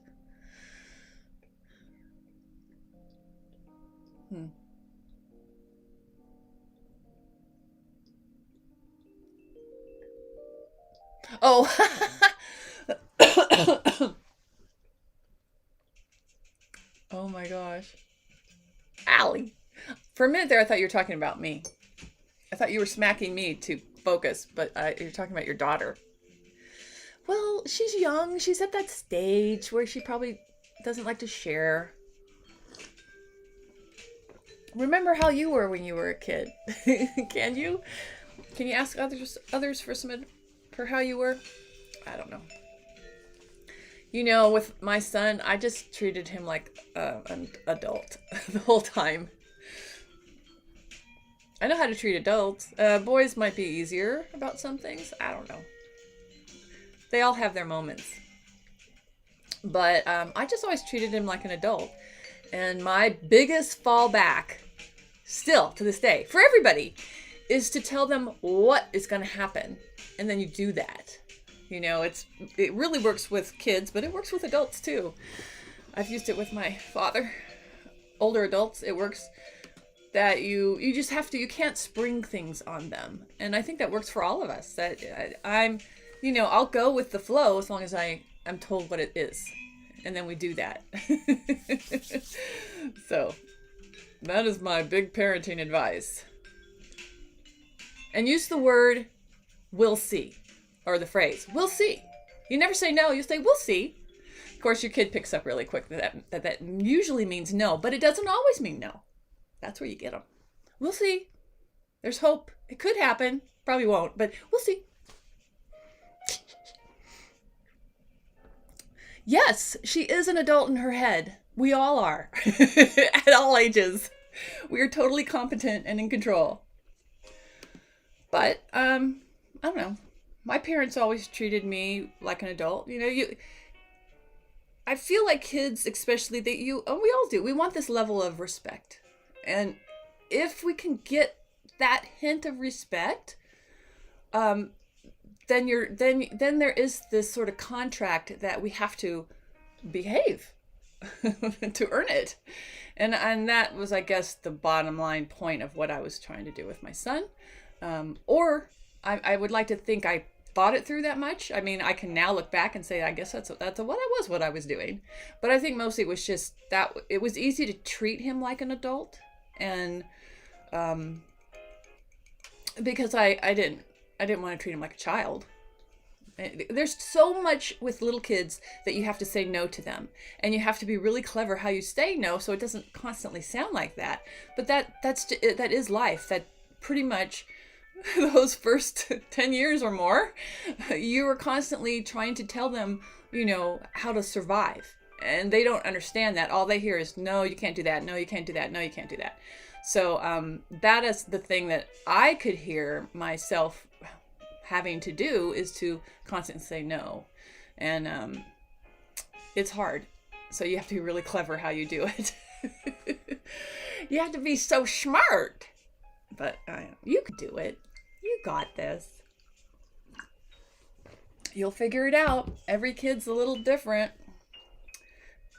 Oh. Oh my gosh. Allie. For a minute there, I thought you were talking about me. I thought you were smacking me to focus, but you're talking about your daughter. Well, she's young. She's at that stage where she probably doesn't like to share. Remember how you were when you were a kid. Can you? Can you ask others for how you were? I don't know. You know, with my son, I just treated him like an adult the whole time. I know how to treat adults. Boys might be easier about some things. I don't know. They all have their moments. But I just always treated him like an adult. And my biggest fallback, still to this day, for everybody, is to tell them what is going to happen. And then you do that. You know, it really works with kids, but it works with adults too. I've used it with my father. Older adults, it works that you just have to, you can't spring things on them. And I think that works for all of us. That I'm, you know, I'll go with the flow as long as I I'm told what it is. And then we do that. So that is my big parenting advice. And use the word "we'll see," or the phrase "we'll see." You never say no, you say "we'll see." Of course, your kid picks up really quick that usually means no, but it doesn't always mean no. That's where you get them. We'll see. There's hope. It could happen. Probably won't, but we'll see. Yes, she is an adult in her head. We all are. At all ages. We are totally competent and in control. But, I don't know. My parents always treated me like an adult. I feel like kids, especially, we all do. We want this level of respect. And if we can get that hint of respect, then there is this sort of contract that we have to behave to earn it. And that was, I guess, the bottom line point of what I was trying to do with my son. Or I would like to think I thought it through that much. I mean, I can now look back and say, I guess what I was doing. But I think mostly it was just that it was easy to treat him like an adult. And because I didn't want to treat him like a child. There's so much with little kids that you have to say no to them, and you have to be really clever how you say no so it doesn't constantly sound like that. But that is life. That pretty much those first 10 years or more, you are constantly trying to tell them, how to survive, and they don't understand that. All they hear is, no, you can't do that. No, you can't do that. No, you can't do that. So that is the thing that I could hear myself having to do, is to constantly say no. And it's hard. So you have to be really clever how you do it. You have to be so smart. But you could do it. You got this. You'll figure it out. Every kid's a little different.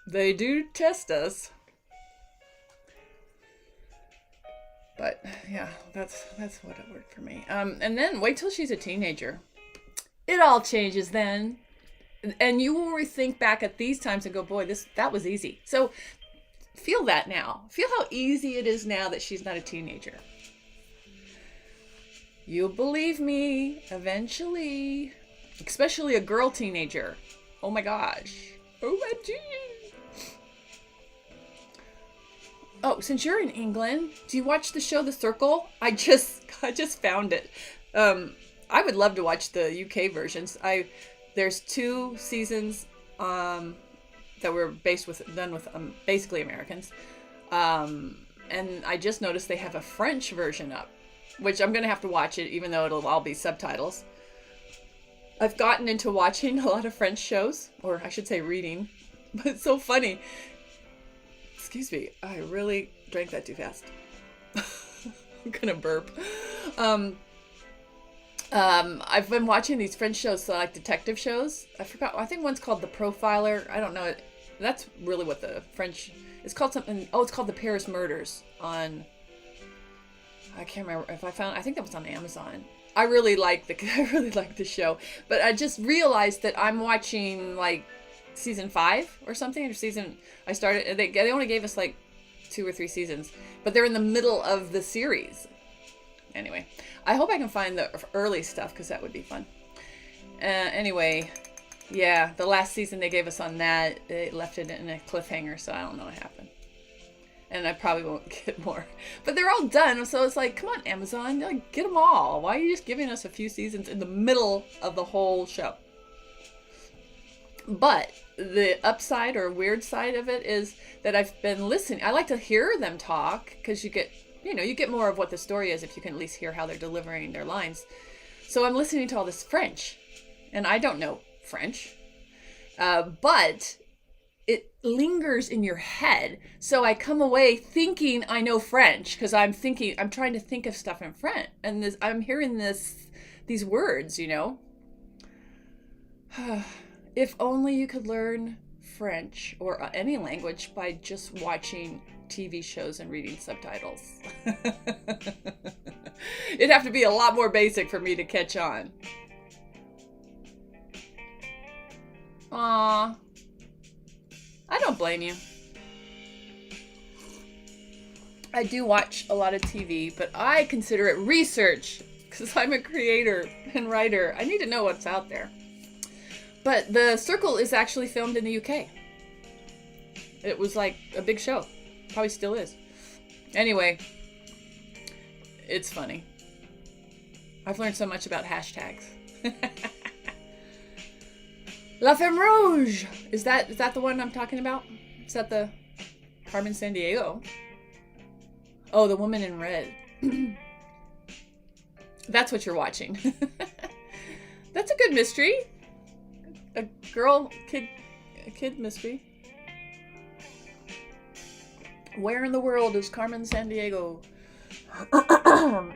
They do test us. But yeah, that's what it worked for me. And then wait till she's a teenager. It all changes then. And you will think back at these times and go, boy, that was easy. So feel that now. Feel how easy it is now that she's not a teenager. You'll believe me eventually. Especially a girl teenager. Oh my gosh. OMG. Oh, since you're in England, do you watch the show The Circle? I just found it. I would love to watch the UK versions. There's 2 seasons that were done with basically Americans. And I just noticed they have a French version up, which I'm going to have to watch it, even though it'll all be subtitles. I've gotten into watching a lot of French shows, or I should say reading, but it's so funny. Excuse me, I really drank that too fast. I'm gonna burp. I've been watching these French shows, so like detective shows. I think one's called The Profiler. I don't know. That's really what the French... It's called something... Oh, it's called The Paris Murders on... I can't remember if I think that was on Amazon. I really like the show. But I just realized that I'm watching like season 5 or something. I started... They only gave us like 2 or 3 seasons. But they're in the middle of the series. Anyway, I hope I can find the early stuff, because that would be fun. Anyway, yeah, the last season they gave us on that, they left it in a cliffhanger, so I don't know what happened. And I probably won't get more. But they're all done, so it's like, come on, Amazon, like, get them all. Why are you just giving us a few seasons in the middle of the whole show? But the upside or weird side of it is that I've been listening. I like to hear them talk, because you get more of what the story is if you can at least hear how they're delivering their lines. So I'm listening to all this French, and I don't know French, but it lingers in your head. So I come away thinking I know French, because I'm trying to think of stuff in French, and I'm hearing these words, If only you could learn French or any language by just watching TV shows and reading subtitles. It'd have to be a lot more basic for me to catch on. Aw. I don't blame you. I do watch a lot of TV, but I consider it research because I'm a creator and writer. I need to know what's out there. But The Circle is actually filmed in the UK. It was like a big show. Probably still is. Anyway, it's funny. I've learned so much about hashtags. La Femme Rouge! Is that the one I'm talking about? Is that the Carmen Sandiego? Oh, The Woman in Red. That's what you're watching. That's a good mystery. A kid mystery. Where in the world is Carmen Sandiego? All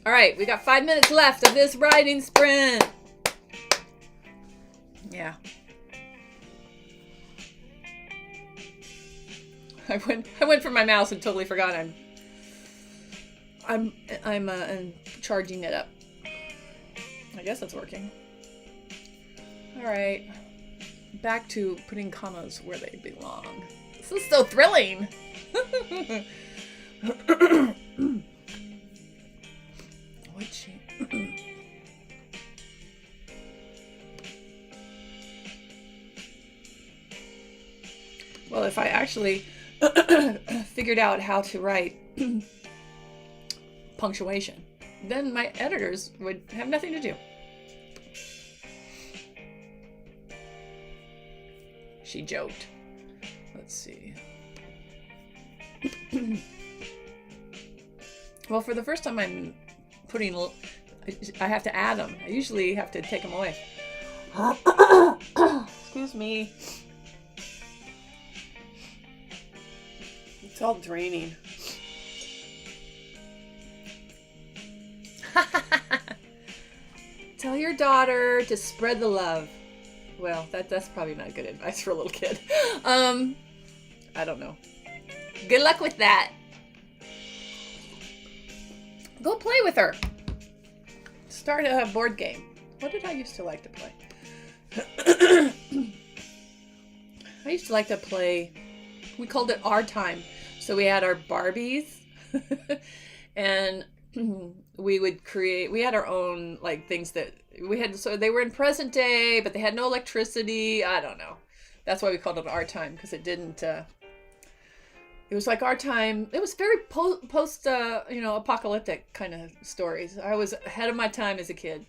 right, we got 5 minutes left of this writing sprint. Yeah. I went for my mouse and totally forgot I'm charging it up. I guess that's working. All right. Back to putting commas where they belong. This is so thrilling. Would she? Well, if I actually figured out how to write punctuation, then my editors would have nothing to do. She joked. Let's see. Well, for the first time I'm putting, I have to add them. I usually have to take them away. Excuse me. It's all draining. Tell your daughter to spread the love. Well, that's probably not good advice for a little kid. I don't know. Good luck with that. Go play with her. Start a board game. What did I used to like to play? I used to like to play, we called it Our Time. So we had our Barbies and we had our own like things that we had. So they were in present day, but they had no electricity. I don't know. That's why we called it Our Time, because it didn't, it was like our time. It was very post, apocalyptic kind of stories. I was ahead of my time as a kid.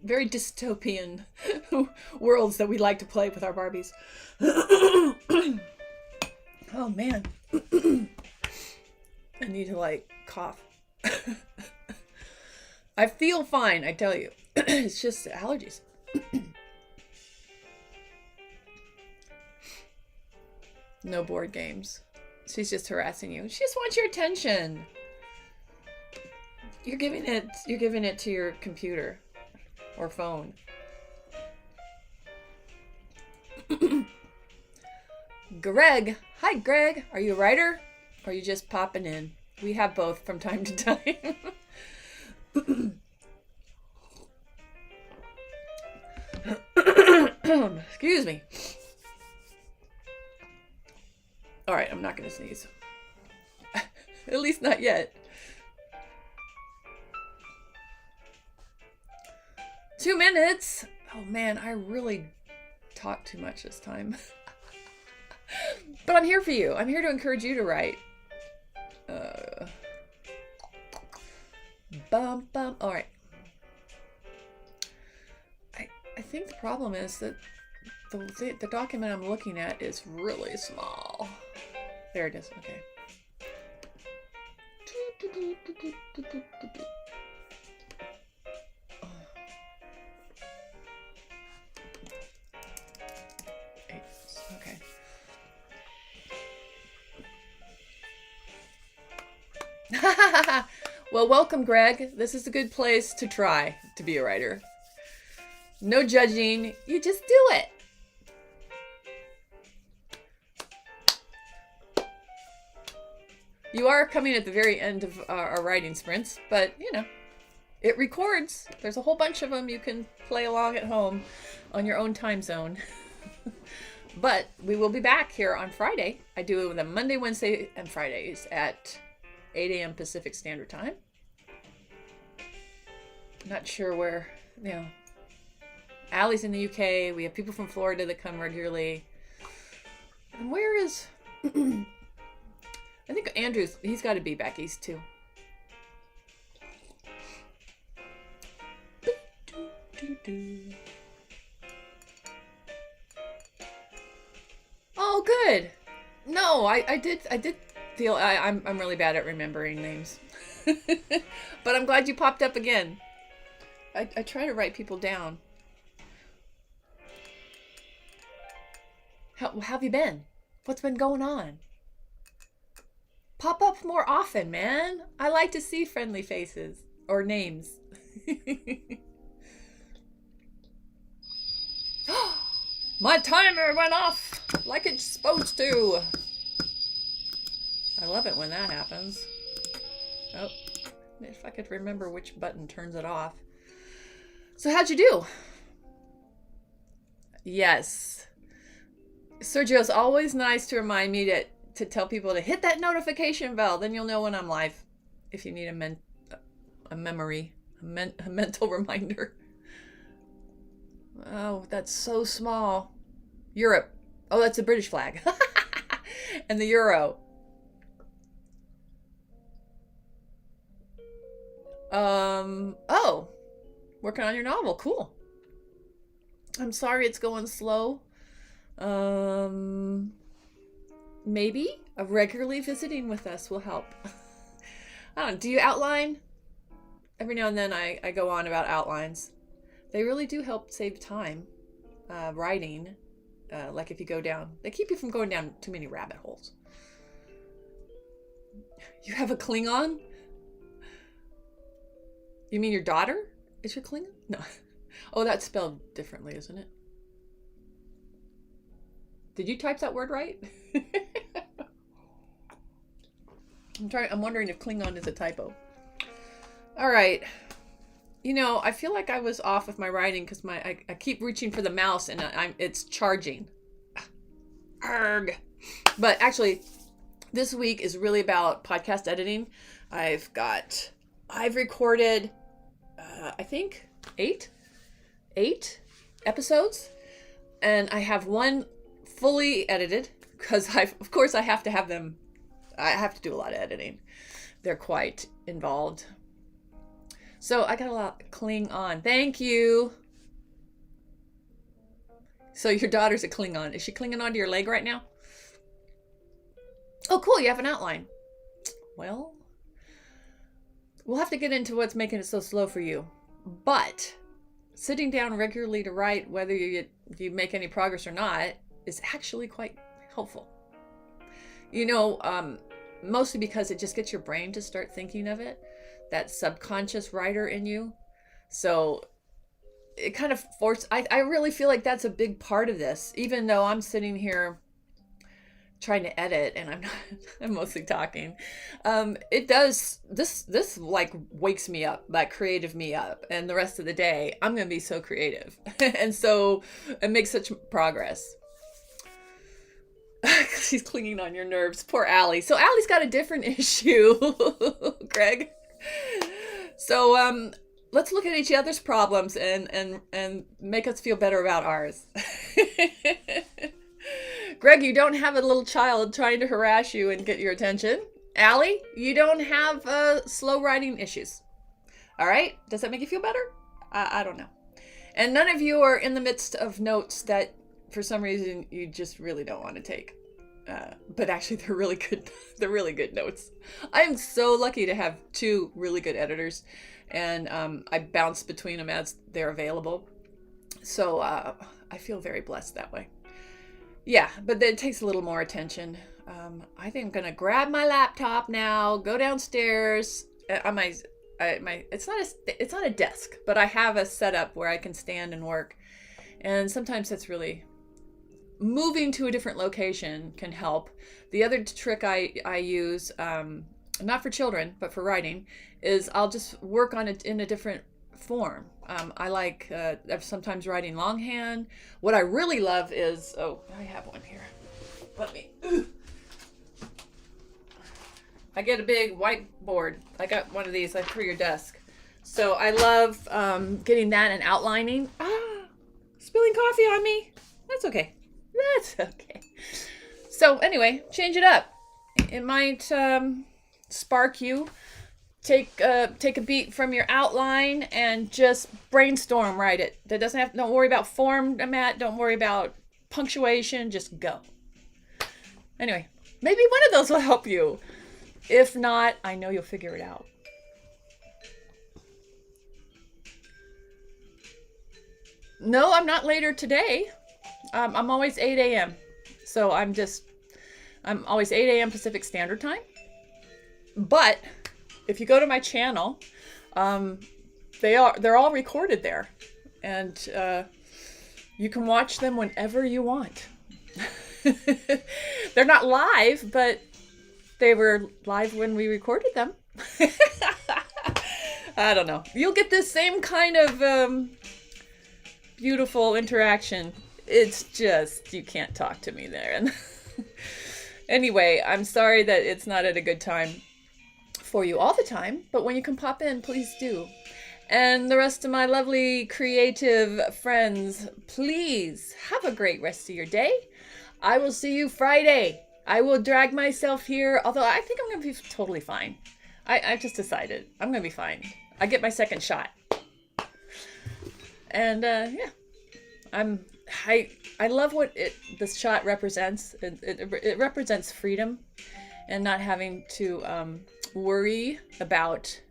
Very dystopian worlds that we like to play with our Barbies. Oh man. I need to like cough. I feel fine, I tell you. It's just allergies. No board games. She's just harassing you. She just wants your attention. You're giving it to your computer or phone. Greg. Hi, Greg. Are you a writer? Or are you just popping in? We have both from time to time. Excuse me. All right, I'm not going to sneeze. At least not yet. 2 minutes. Oh man, I really talked too much this time. But I'm here for you. I'm here to encourage you to write. All right. I think the problem is that the document I'm looking at is really small. There it is. Okay. Okay. Well, welcome, Greg. This is a good place to try to be a writer. No judging. You just do it. You are coming at the very end of our writing sprints, but, you know, It records. There's a whole bunch of them you can play along at home on your own time zone. But we will be back here on Friday. I do them Monday, Wednesday, and Fridays at 8 a.m. Pacific Standard Time. Not sure where, Allie's in the UK. We have people from Florida that come regularly. And where is... I think Andrew's, he's got to be back east too. Oh, good. No, I did feel I'm really bad at remembering names. But I'm glad you popped up again. I try to write people down. How have you been? What's been going on? Pop up more often, man. I like to see friendly faces or names. My timer went off like it's supposed to. I love it when that happens. Oh, if I could remember which button turns it off. So how'd you do? Yes. Sergio's always nice to remind me to tell people to hit that notification bell. Then you'll know when I'm live. If you need a mental reminder. Oh, that's so small. Europe. Oh, that's a British flag. And the euro. Oh. Working on your novel. Cool. I'm sorry it's going slow. Maybe regularly visiting with us will help. I don't know. Do you outline? Every now and then I go on about outlines. They really do help save time writing. Like if you go down, they keep you from going down too many rabbit holes. You have a Klingon? You mean your daughter is your Klingon? No. Oh, that's spelled differently, isn't it? Did you type that word right? I'm wondering if Klingon is a typo. All right. I feel like I was off with my writing because I keep reaching for the mouse and it's charging. Arg. But actually, this week is really about podcast editing. I've recorded, I think, eight episodes, and I have one fully edited because of course I have to have them. I have to do a lot of editing. They're quite involved. So I got a lot cling on. Thank you. So your daughter's a Klingon. Is she clinging onto your leg right now? Oh, cool. You have an outline. Well, we'll have to get into what's making it so slow for you. But sitting down regularly to write, whether you make any progress or not, is actually quite helpful. Mostly because it just gets your brain to start thinking of it. That subconscious writer in you. So it kind of I really feel like that's a big part of this, even though I'm sitting here trying to edit and I'm not, I'm mostly talking. It does, this like wakes me up, that creative me up, and the rest of the day I'm going to be so creative. And so it makes such progress. She's clinging on your nerves. Poor Allie. So Allie's got a different issue, Greg. So let's look at each other's problems and make us feel better about ours. Greg, you don't have a little child trying to harass you and get your attention. Allie, you don't have slow writing issues. All right? Does that make you feel better? I don't know. And none of you are in the midst of notes that for some reason you just really don't want to take. But actually they're really good. They're really good notes. I'm so lucky to have two really good editors, and I bounce between them as they're available. So I feel very blessed that way. Yeah, but it takes a little more attention. I think I'm gonna grab my laptop now, go downstairs. It's not a desk, but I have a setup where I can stand and work. And sometimes that's really, moving to a different location can help. The other trick I use, not for children, but for writing, is I'll just work on it in a different form. I like sometimes writing longhand. What I really love is, oh, I have one here. Let me. I get a big whiteboard. I got one of these like for your desk. So I love getting that and outlining. Spilling coffee on me. That's okay. That's okay. So anyway, change it up. It might spark you. Take a beat from your outline and just brainstorm. Write it. That doesn't have. Don't worry about format. Don't worry about punctuation. Just go. Anyway, maybe one of those will help you. If not, I know you'll figure it out. No, I'm not later today. I'm always 8 a.m. So I'm always 8 a.m. Pacific Standard Time. But if you go to my channel, they're all recorded there, and you can watch them whenever you want. They're not live, but they were live when we recorded them. I don't know. You'll get this same kind of beautiful interaction. It's just, you can't talk to me there. And anyway, I'm sorry that it's not at a good time for you all the time, but when you can pop in, please do. And the rest of my lovely creative friends, please have a great rest of your day. I will see you Friday. I will drag myself here, although I think I'm going to be totally fine. I just decided I'm going to be fine. I get my second shot. And yeah, I love what this shot represents. It represents freedom and not having to worry about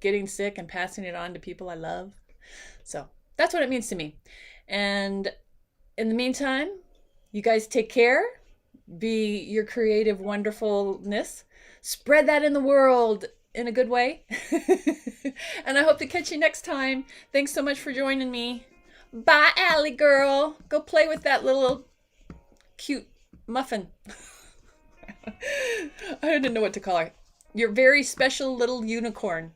getting sick and passing it on to people I love. So that's what it means to me. And in the meantime, you guys take care. Be your creative wonderfulness. Spread that in the world in a good way. And I hope to catch you next time. Thanks so much for joining me. Bye, Allie girl. Go play with that little cute muffin. I didn't know what to call her. Your very special little unicorn.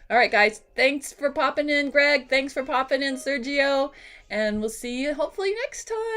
All right, guys. Thanks for popping in, Greg. Thanks for popping in, Sergio. And we'll see you hopefully next time.